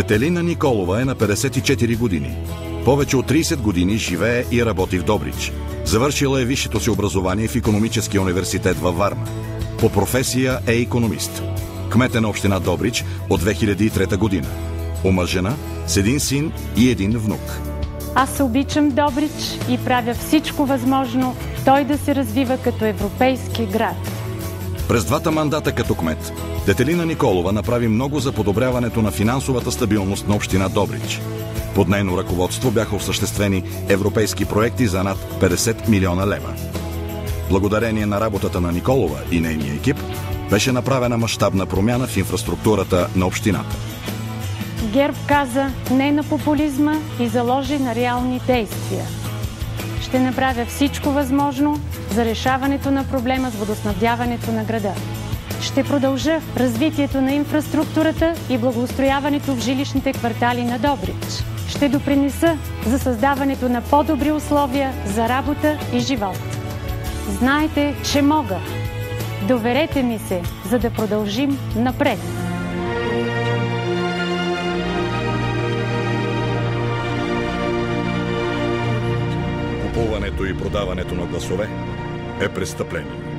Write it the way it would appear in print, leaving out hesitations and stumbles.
Детелина Николова е на 54 години. Повече от 30 години живее и работи в Добрич. Завършила е висшето си образование в Икономическия университет във Варна. По професия е икономист. Кмет е на община Добрич от 2003 година. Омъжена, с един син и един внук. Аз обичам Добрич и правя всичко възможно той да се развива като европейски град. През двата мандата като кмет, Детелина Николова направи много за подобряването на финансовата стабилност на община Добрич. Под нейно ръководство бяха осъществени европейски проекти за над 50 милиона лева. Благодарение на работата на Николова и нейния екип, беше направена мащабна промяна в инфраструктурата на общината. ГЕРБ каза не на популизма и заложи на реални действия. Ще направя всичко възможно за решаването на проблема с водоснабдяването на града. Ще продължа развитието на инфраструктурата и благоустрояването в жилищните квартали на Добрич. Ще допринеса за създаването на по-добри условия за работа и живот. Знайте, че мога. Доверете ми се, за да продължим напред. Купуването и продаването на гласове е престъпление.